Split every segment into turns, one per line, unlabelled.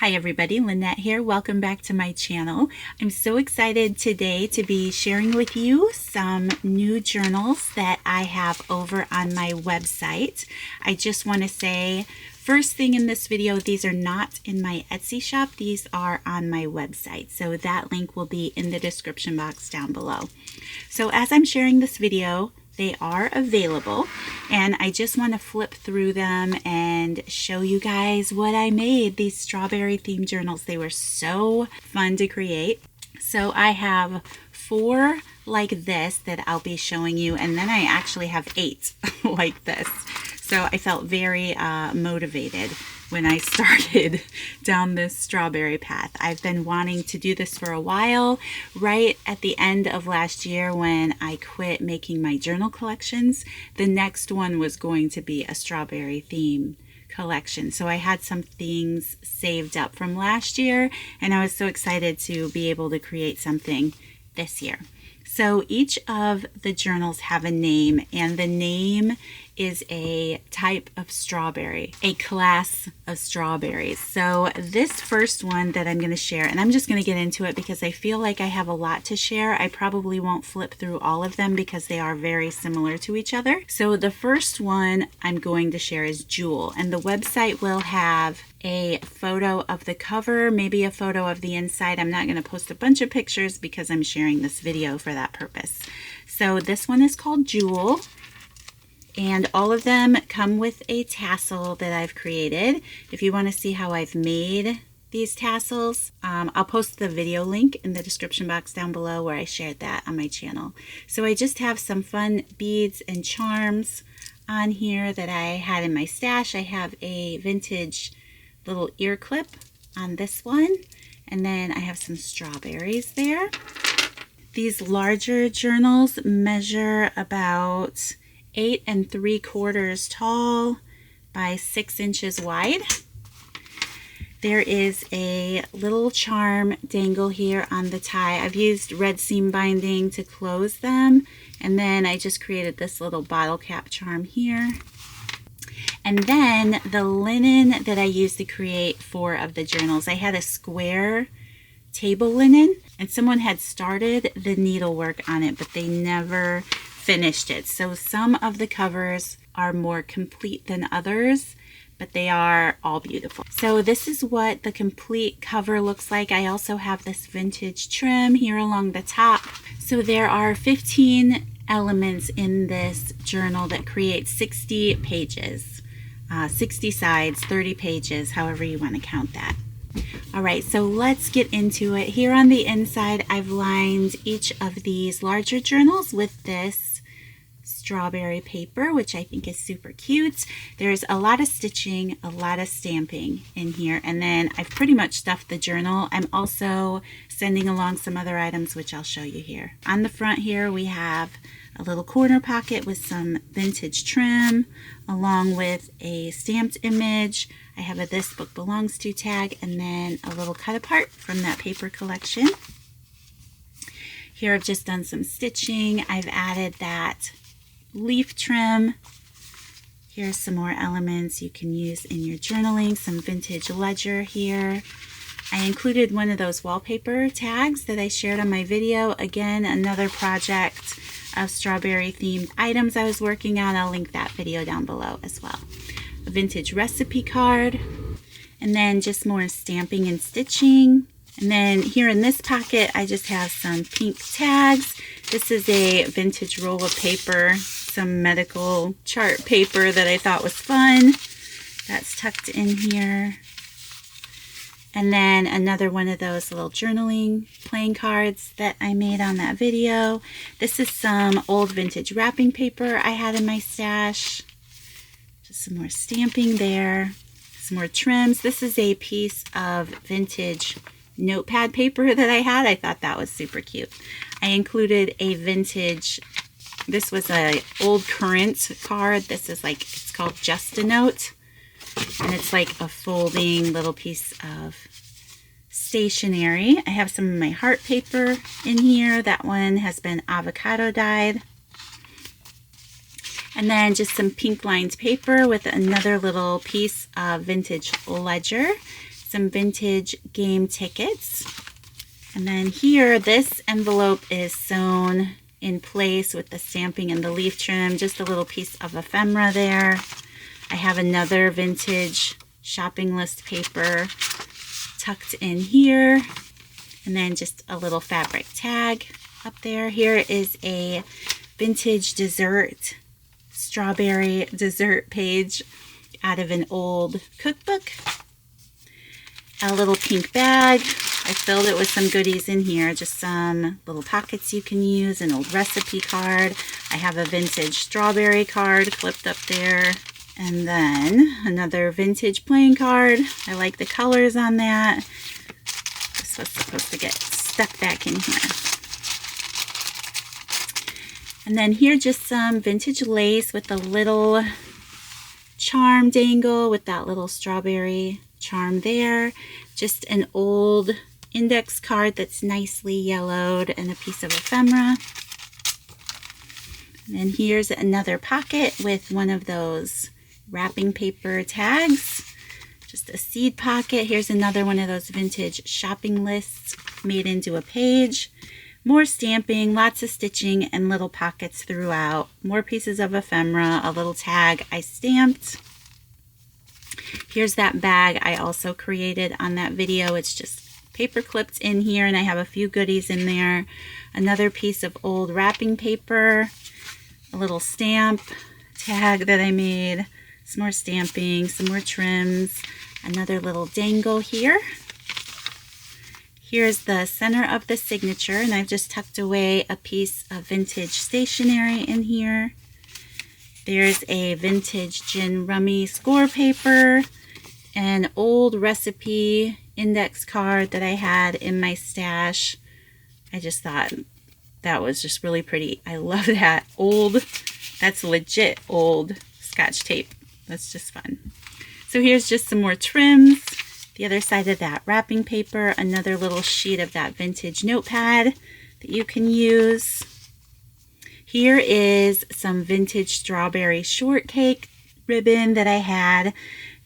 Hi everybody, Lynette here. Welcome back to my channel. I'm so excited today to be sharing with you some new journals that I have over on my website. I just want to say, first thing in this video, these are not in my Etsy shop. These are on my website. So that link will be in the description box down below. So as I'm sharing this video, they are available, and I just want to flip through them and show you guys what I made, these strawberry themed journals. They were so fun to create. So I have 4 like this that I'll be showing you, and then I actually have 8 like this. So I felt very motivated when I started down this strawberry path. I've been wanting to do this for a while. Right at the end of last year when I quit making my journal collections, the next one was going to be a strawberry theme collection. So I had some things saved up from last year, and I was so excited to be able to create something this year. So each of the journals have a name, and the name is a type of strawberry, a class of strawberries. So this first one that I'm going to share, and I'm just going to get into it because I feel like I have a lot to share. I probably won't flip through all of them because they are very similar to each other. So the first one I'm going to share is Jewel, and the website will have a photo of the cover, maybe a photo of the inside. I'm not going to post a bunch of pictures because I'm sharing this video for that purpose. So this one is called Jewel, and all of them come with a tassel that I've created. If you want to see how I've made these tassels, I'll post the video link in the description box down below where I shared that on my channel. So I just have some fun beads and charms on here that I had in my stash. I have a vintage little ear clip on this one, and then I have some strawberries there. These larger journals measure about 8 3/4 tall by 6 inches wide. There is a little charm dangle here on the tie. I've used red seam binding to close them, and then I just created this little bottle cap charm here. And then the linen that I used to create 4 of the journals, I had a square table linen, and someone had started the needlework on it, but they never finished it. So some of the covers are more complete than others, but they are all beautiful. So this is what the complete cover looks like. I also have this vintage trim here along the top. So there are 15 elements in this journal that create 60 pages. 60 sides, 30 pages, however you want to count that. All right, so let's get into it. Here on the inside, I've lined each of these larger journals with this strawberry paper, which I think is super cute. There's a lot of stitching, a lot of stamping in here, and then I've pretty much stuffed the journal. I'm also sending along some other items, which I'll show you here. On the front here, we have a little corner pocket with some vintage trim, along with a stamped image. I have a "This Book Belongs To" tag, and then a little cut apart from that paper collection. Here I've just done some stitching. I've added that leaf trim. Here's some more elements you can use in your journaling. Some vintage ledger here. I included one of those wallpaper tags that I shared on my video. Again, another project of strawberry themed items I was working on. I'll link that video down below as well. A vintage recipe card, and then just more stamping and stitching. And then here in this pocket, I just have some pink tags. This is a vintage roll of paper, some medical chart paper that I thought was fun. That's tucked in here. And then another one of those little journaling playing cards that I made on that video. This is some old vintage wrapping paper I had in my stash. Just some more stamping there. Some more trims. This is a piece of vintage notepad paper that I had. I thought that was super cute. I included a vintage, this was a old current card. This is like, it's called Just a Note. And it's like a folding little piece of stationery. I have some of my heart paper in here. That one has been avocado dyed. And then just some pink lined paper with another little piece of vintage ledger. some vintage game tickets. And then here, this envelope is sewn in place with the stamping and the leaf trim, just a little piece of ephemera there. I have another vintage shopping list paper tucked in here, and then just a little fabric tag up there. Here is a vintage dessert, strawberry dessert page out of an old cookbook. A little pink bag. I filled it with some goodies in here, just some little pockets you can use, an old recipe card. I have a vintage strawberry card clipped up there. And then another vintage playing card. I like the colors on that. This was supposed to get stuck back in here. And then here, just some vintage lace with a little charm dangle with that little strawberry charm there. Just an old index card that's nicely yellowed and a piece of ephemera. And then here's another pocket with one of those wrapping paper tags. Just a seed pocket. Here's another one of those vintage shopping lists made into a page. More stamping, lots of stitching, and little pockets throughout. More pieces of ephemera, a little tag I stamped. Here's that bag I also created on that video. It's just paper clipped in here, and I have a few goodies in there. Another piece of old wrapping paper, a little stamp tag that I made, some more stamping, some more trims, another little dangle here. Here's the center of the signature, and I've just tucked away a piece of vintage stationery in here. There's a vintage gin rummy score paper, an old recipe index card that I had in my stash. I just thought that was just really pretty. I love that old, that's legit old Scotch tape. That's just fun. So here's just some more trims. The other side of that wrapping paper, another little sheet of that vintage notepad that you can use. Here is some vintage strawberry shortcake ribbon that I had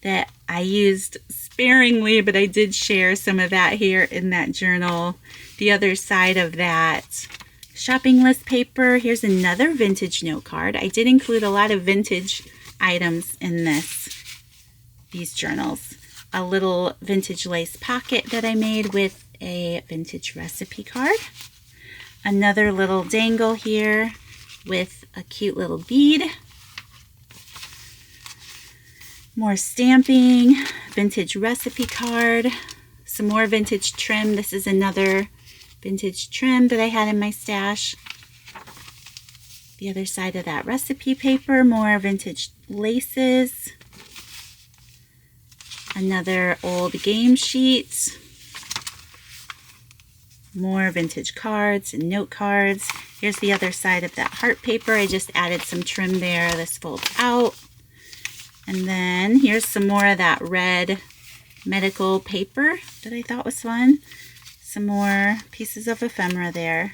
that I used sparingly, but I did share some of that here in that journal. The other side of that shopping list paper, here's another vintage note card. I did include a lot of vintage items in these journals. A little vintage lace pocket that I made with a vintage recipe card. Another little dangle here with a cute little bead. More stamping, vintage recipe card, some more vintage trim. This is another vintage trim that I had in my stash. The other side of that recipe paper, more vintage laces. Another old game sheet. More vintage cards and note cards. Here's the other side of that heart paper. I just added some trim there. This folds out. And then here's some more of that red medical paper that I thought was fun. Some more pieces of ephemera there.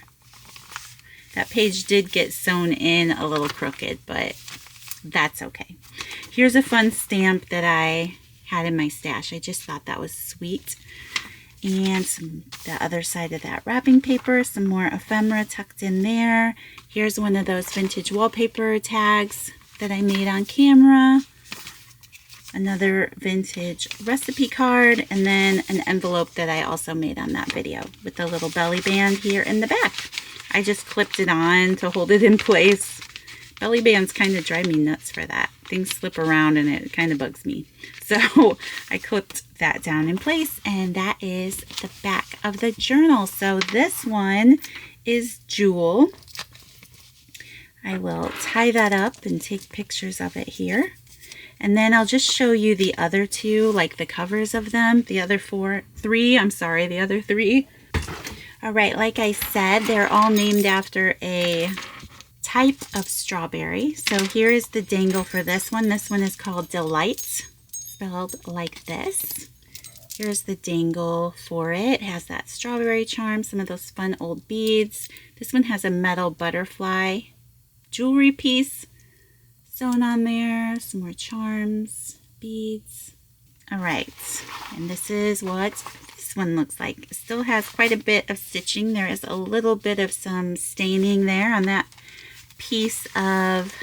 That page did get sewn in a little crooked, but that's okay. Here's a fun stamp that I had in my stash. I just thought that was sweet. And the other side of that wrapping paper, some more ephemera tucked in there. Here's one of those vintage wallpaper tags that I made on camera. Another vintage recipe card, and then an envelope that I also made on that video with the little belly band here in the back. I just clipped it on to hold it in place. Belly bands kind of drive me nuts for that. Things slip around and it kind of bugs me. So I clipped that down in place, and that is the back of the journal. So this one is Jewel. I will tie that up and take pictures of it here. And then I'll just show you the other two, like the covers of them, the other three. All right, like I said, they're all named after a type of strawberry. So here is the dangle for this one. This one is called Delight, spelled like this. Here's the dangle for it. It has that strawberry charm, some of those fun old beads. This one has a metal butterfly jewelry piece sewn on there, some more charms, beads. All right, and this is what this one looks like. It still has quite a bit of stitching. There is a little bit of some staining there on that piece of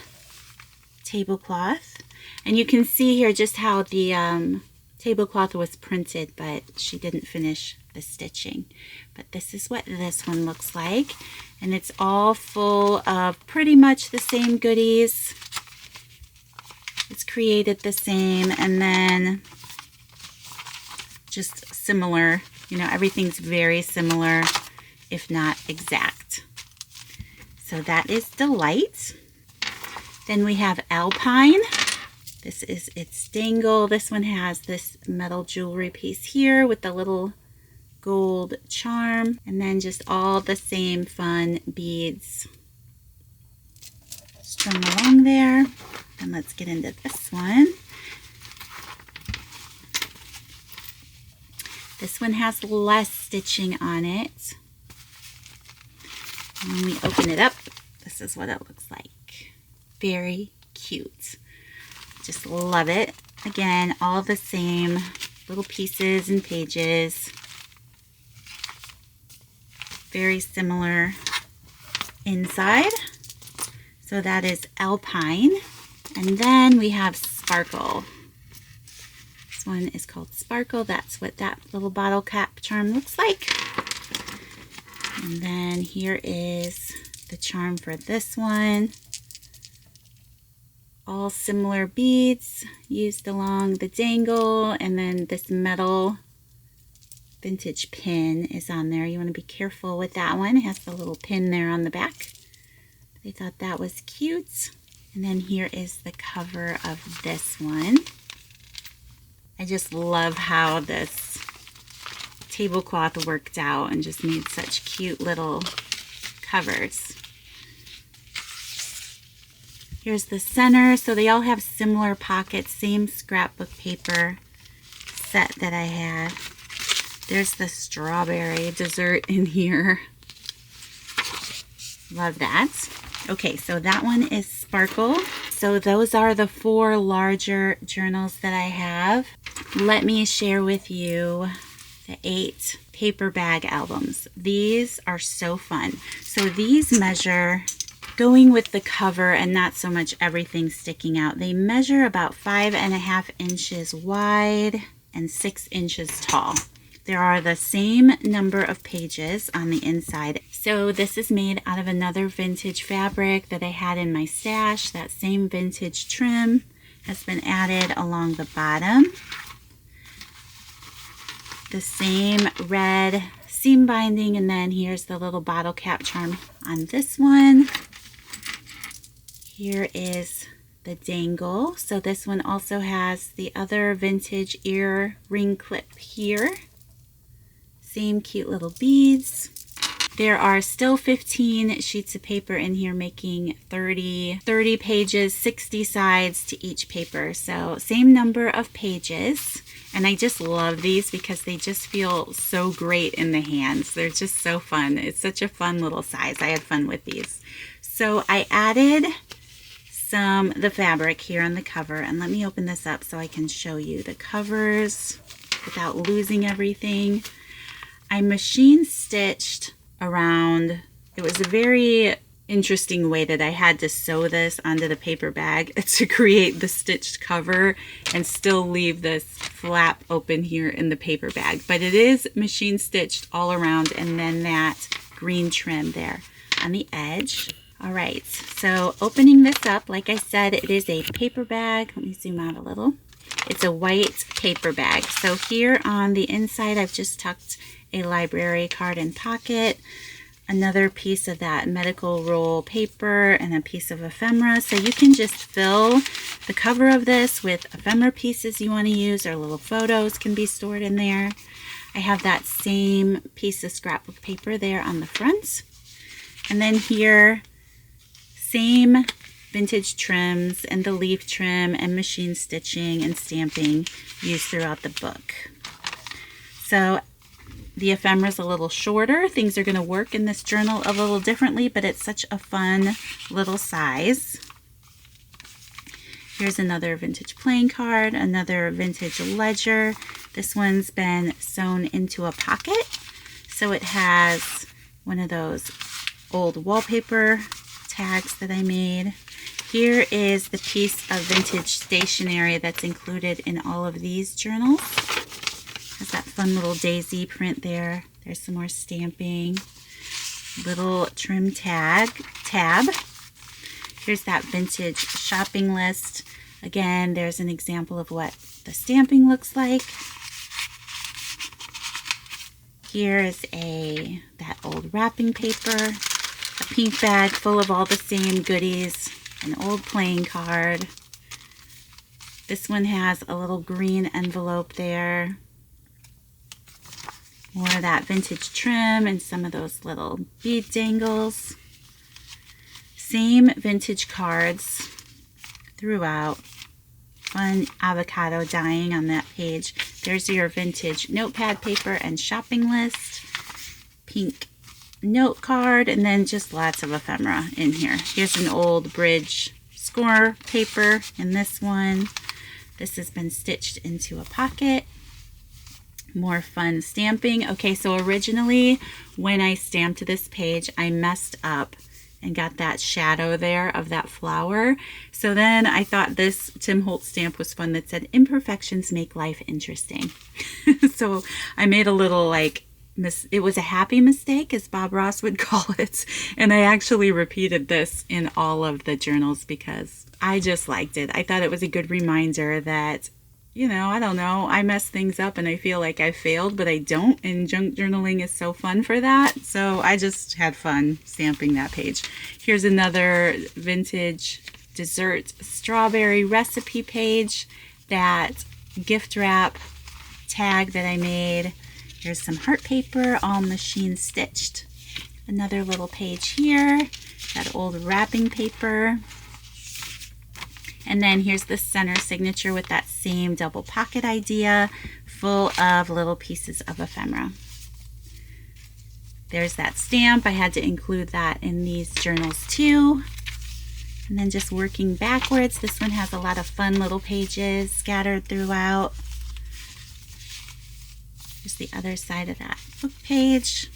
tablecloth. And you can see here just how the tablecloth was printed, but she didn't finish the stitching. But this is what this one looks like. And it's all full of pretty much the same goodies. It's created the same, and then just similar, you know, everything's very similar, if not exact. So that is Delight. Then we have Alpine. This is its dangle. This one has this metal jewelry piece here with the little gold charm, and then just all the same fun beads strung along there. And let's get into this one. This one has less stitching on it. And when we open it up, this is what it looks like. Very cute. Just love it. Again, all the same little pieces and pages. Very similar inside. So that is Alpine. And then we have Sparkle. This one is called Sparkle. That's what that little bottle cap charm looks like. And then here is the charm for this one. All similar beads used along the dangle, and then this metal vintage pin is on there. You want to be careful with that one. It has the little pin there on the back. I thought that was cute. And then here is the cover of this one. I just love how this tablecloth worked out and just made such cute little covers. Here's the center. So they all have similar pockets, same scrapbook paper set that I had. There's the strawberry dessert in here. Love that. Okay, so that one is Sparkle. So those are the 4 larger journals that I have. Let me share with you the 8 paper bag albums. These are so fun. So these measure, going with the cover and not so much everything sticking out, they measure about 5.5 inches wide and 6 inches tall. There are the same number of pages on the inside. So this is made out of another vintage fabric that I had in my stash. That same vintage trim has been added along the bottom. The same red seam binding, and then here's the little bottle cap charm on this one. Here is the dangle. So this one also has the other vintage ear ring clip here. Same cute little beads. There are still 15 sheets of paper in here, making 30 pages, 60 sides to each paper. So same number of pages. And I just love these because they just feel so great in the hands. They're just so fun. It's such a fun little size. I had fun with these. So I added the fabric here on the cover, and let me open this up so I can show you the covers without losing everything. I machine stitched around. It was a very interesting way that I had to sew this onto the paper bag to create the stitched cover and still leave this flap open here in the paper bag. But it is machine stitched all around, and then that green trim there on the edge. All right, so opening this up, like I said, it is a paper bag. Let me zoom out a little. It's a white paper bag. So here on the inside, I've just tucked a library card and pocket, another piece of that medical roll paper, and a piece of ephemera. So you can just fill the cover of this with ephemera pieces you want to use, or little photos can be stored in there. I have that same piece of scrapbook paper there on the front. And then here, same vintage trims and the leaf trim and machine stitching and stamping used throughout the book. So the ephemera is a little shorter. Things are going to work in this journal a little differently, but it's such a fun little size. Here's another vintage playing card, another vintage ledger. This one's been sewn into a pocket. So it has one of those old wallpaper tags that I made. Here is the piece of vintage stationery that's included in all of these journals. Has that fun little daisy print there. There's some more stamping. Little trim tab. Here's that vintage shopping list. Again, there's an example of what the stamping looks like. Here is that old wrapping paper, a pink bag full of all the same goodies, an old playing card. This one has a little green envelope there. More of that vintage trim and some of those little bead dangles. Same vintage cards throughout. Fun avocado dyeing on that page. There's your vintage notepad paper and shopping list. Pink note card, and then just lots of ephemera in here. Here's an old bridge score paper in this one. This has been stitched into a pocket. More fun stamping. Okay, so originally when I stamped this page, I messed up and got that shadow there of that flower. So then I thought this Tim Holtz stamp was fun that said, "Imperfections make life interesting." So I made a little it was a happy mistake, as Bob Ross would call it. And I actually repeated this in all of the journals because I just liked it. I thought it was a good reminder that, I don't know, I mess things up and I feel like I failed, but I don't. And junk journaling is so fun for that. So I just had fun stamping that page. Here's another vintage dessert strawberry recipe page, that gift wrap tag that I made. Here's some heart paper, all machine stitched. Another little page here, that old wrapping paper. And then here's the center signature with that same double pocket idea, full of little pieces of ephemera. There's that stamp. I had to include that in these journals too. And then just working backwards, this one has a lot of fun little pages scattered throughout. Here's the other side of that book page.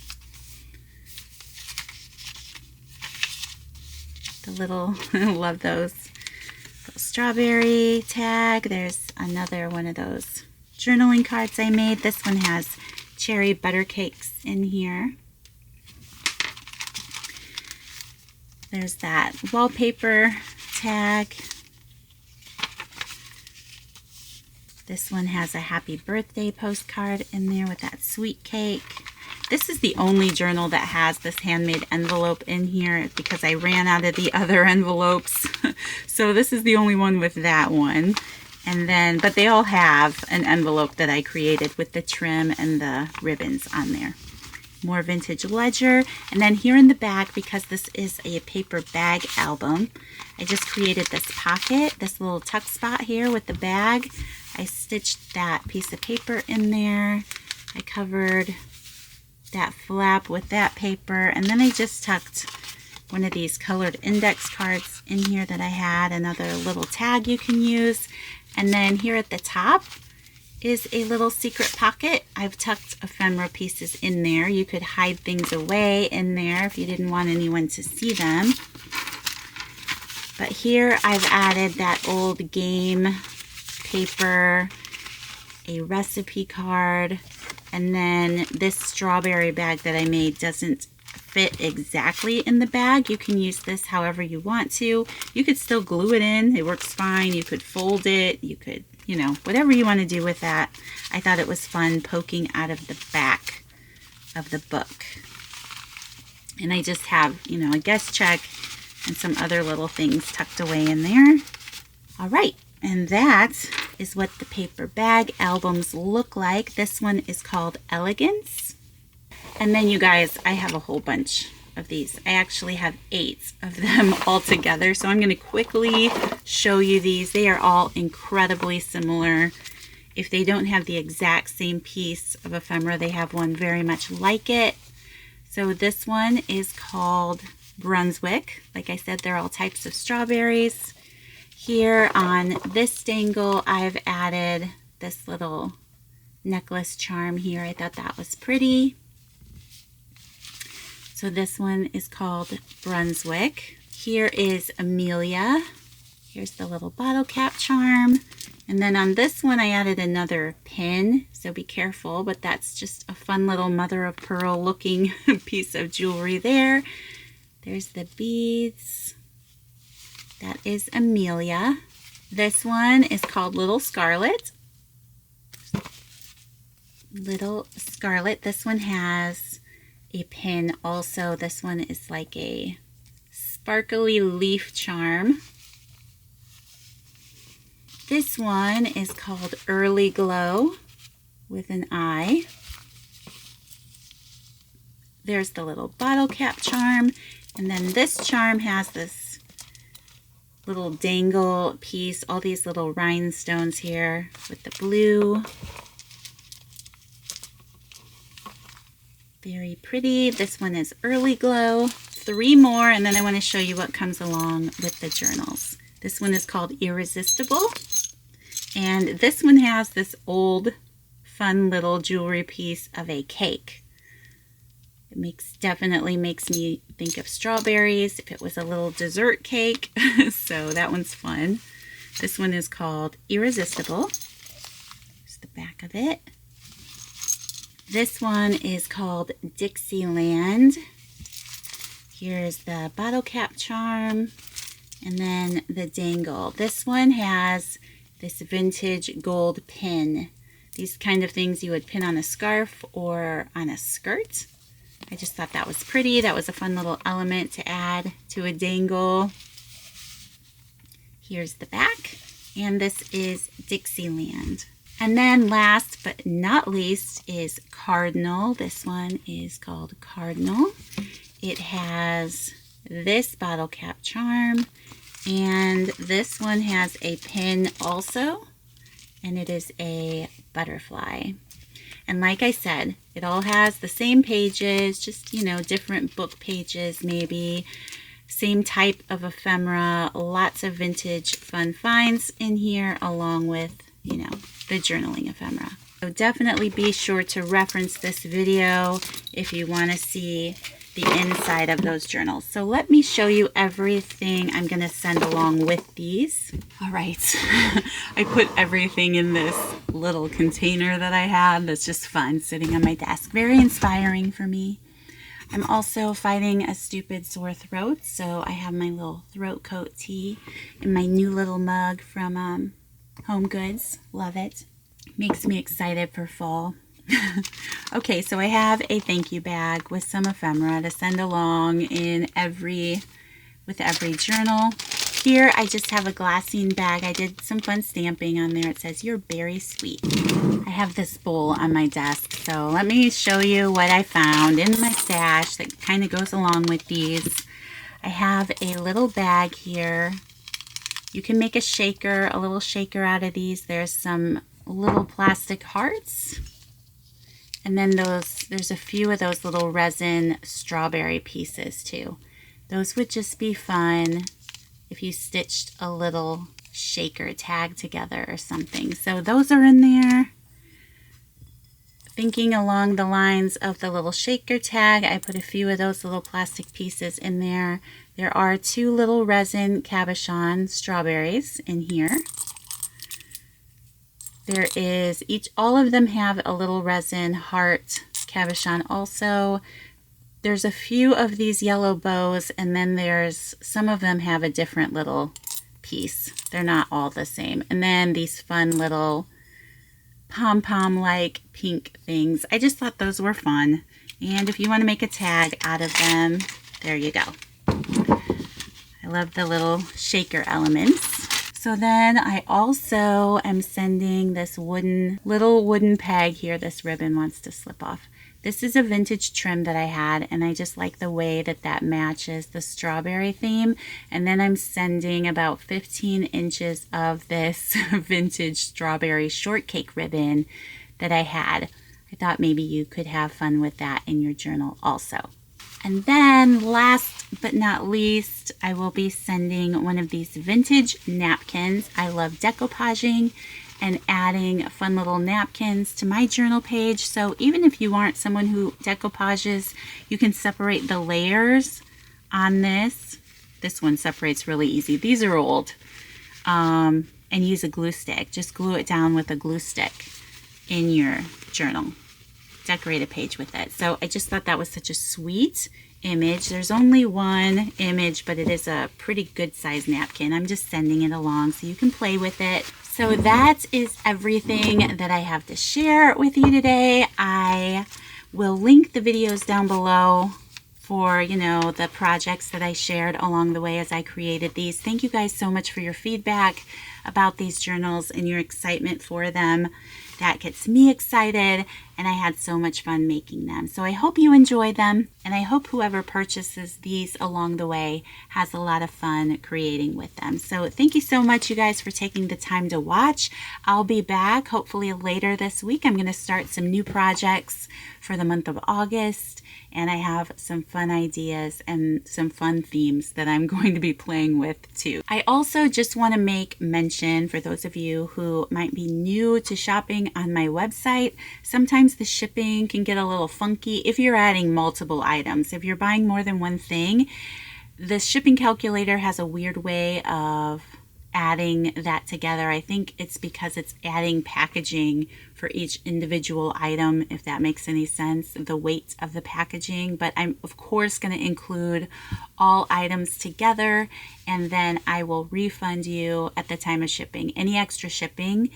The little, I love those. Strawberry tag. There's another one of those journaling cards I made. This one has cherry butter cakes in here. There's that wallpaper tag. This one has a happy birthday postcard in there with that sweet cake. This is the only journal that has this handmade envelope in here because I ran out of the other envelopes. So this is the only one with that one. And then, but they all have an envelope that I created with the trim and the ribbons on there. More vintage ledger. And then here in the back, because this is a paper bag album, I just created this pocket, this little tuck spot here with the bag. I stitched that piece of paper in there. I covered that flap with that paper, and then I just tucked one of these colored index cards in here that I had, another little tag you can use. And then here at the top is a little secret pocket. I've tucked ephemera pieces in there. You could hide things away in there if you didn't want anyone to see them. But here I've added that old game paper, a recipe card, and then this strawberry bag that I made doesn't fit exactly in the bag. You can use this however you want to. You could still glue it in. It works fine. You could fold it. You could, whatever you want to do with that. I thought it was fun poking out of the back of the book. And I just have, a guest check and some other little things tucked away in there. All right. And that is what the paper bag albums look like. This one is called Elegance. And then you guys, I have a whole bunch of these. I actually have 8 of them all together. So I'm going to quickly show you these. They are all incredibly similar. If they don't have the exact same piece of ephemera, they have one very much like it. So this one is called Brunswick. Like I said, they're all types of strawberries. Here on this dangle, I've added this little necklace charm here. I thought that was pretty. So this one is called Brunswick. Here is Amelia. Here's the little bottle cap charm. And then on this one, I added another pin, so be careful, but that's just a fun little mother of pearl looking piece of jewelry there. There's the beads. That is Amelia. This one is called Little Scarlet. Little Scarlet. This one has a pin also. This one is like a sparkly leaf charm. This one is called Early Glow with an eye. There's the little bottle cap charm. And then this charm has this little dangle piece, all these little rhinestones here with the blue. Very pretty. This one is Early Glow. 3 more, and then I want to show you what comes along with the journals. This one is called Irresistible. And this one has this old, fun little jewelry piece of a cake. It definitely makes me think of strawberries if it was a little dessert cake. So that one's fun. This one is called Irresistible. Here's the back of it. This one is called Dixieland. Here's the bottle cap charm. And then the dangle. This one has this vintage gold pin. These kind of things you would pin on a scarf or on a skirt. I just thought that was pretty. That was a fun little element to add to a dangle. Here's the back. And this is Dixieland. And then last but not least is Cardinal. This one is called Cardinal. It has this bottle cap charm. And this one has a pin also, and it is a butterfly. And like I said, it all has the same pages, just, you know, different book pages maybe. Same type of ephemera, lots of vintage fun finds in here, along with, you know, the journaling ephemera. So definitely be sure to reference this video if you want to see the inside of those journals. So let me show you everything I'm going to send along with these. All right, I put everything in this little container that I had that's just fun sitting on my desk. Very inspiring for me. I'm also fighting a stupid sore throat, so I have my little throat coat tea in my new little mug from Home Goods. Love it. Makes me excited for fall. Okay, so I have a thank you bag with some ephemera to send along with every journal. Here I just have a glassine bag. I did some fun stamping on there. It says, "You're very sweet." I have this bowl on my desk, so let me show you what I found in my stash that kind of goes along with these. I have a little bag here. You can make a little shaker out of these. There's some little plastic hearts. And then there's a few of those little resin strawberry pieces too. Those would just be fun if you stitched a little shaker tag together or something. So those are in there. Thinking along the lines of the little shaker tag, I put a few of those little plastic pieces in there. There are 2 little resin cabochon strawberries in here. There is all of them have a little resin heart cabochon also. There's a few of these yellow bows, and then some of them have a different little piece. They're not all the same. And then these fun little pom-pom-like pink things. I just thought those were fun. And if you want to make a tag out of them, there you go. I love the little shaker elements. So then I also am sending this little wooden peg here. This ribbon wants to slip off. This is a vintage trim that I had, and I just like the way that matches the strawberry theme. And then I'm sending about 15 inches of this vintage strawberry shortcake ribbon that I had. I thought maybe you could have fun with that in your journal also. And then last but not least, I will be sending one of these vintage napkins. I love decoupaging and adding fun little napkins to my journal page. So even if you aren't someone who decoupages, you can separate the layers on this. This one separates really easy. These are old. And use a glue stick. Just glue it down with a glue stick in your journal. Decorate a page with it. So I just thought that was such a sweet image. There's only one image, but it is a pretty good size napkin. I'm just sending it along so you can play with it. So that is everything that I have to share with you today. I will link the videos down below for, the projects that I shared along the way as I created these. Thank you guys so much for your feedback about these journals and your excitement for them. That gets me excited, and I had so much fun making them. So I hope you enjoy them, and I hope whoever purchases these along the way has a lot of fun creating with them. So thank you so much, you guys, for taking the time to watch. I'll be back hopefully later this week. I'm going to start some new projects for the month of August, and I have some fun ideas and some fun themes that I'm going to be playing with too. I also just want to make mention for those of you who might be new to shopping on my website, sometimes the shipping can get a little funky if you're adding multiple items. If you're buying more than one thing, the shipping calculator has a weird way of adding that together. I think it's because it's adding packaging for each individual item, if that makes any sense, the weight of the packaging. But I'm of course going to include all items together, and then I will refund you at the time of shipping. Any extra shipping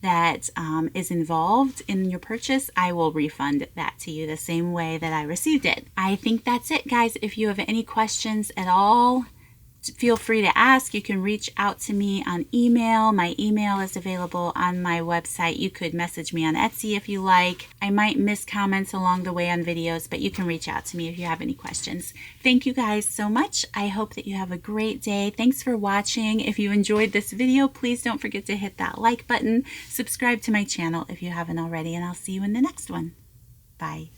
that is involved in your purchase, I will refund that to you the same way that I received it. I think that's it, guys. If you have any questions at all, feel free to ask. You can reach out to me on email. My email is available on my website. You could message me on Etsy if you like. I might miss comments along the way on videos, but you can reach out to me if you have any questions. Thank you guys so much. I hope that you have a great day. Thanks for watching. If you enjoyed this video, please don't forget to hit that like button. Subscribe to my channel if you haven't already, and I'll see you in the next one. Bye.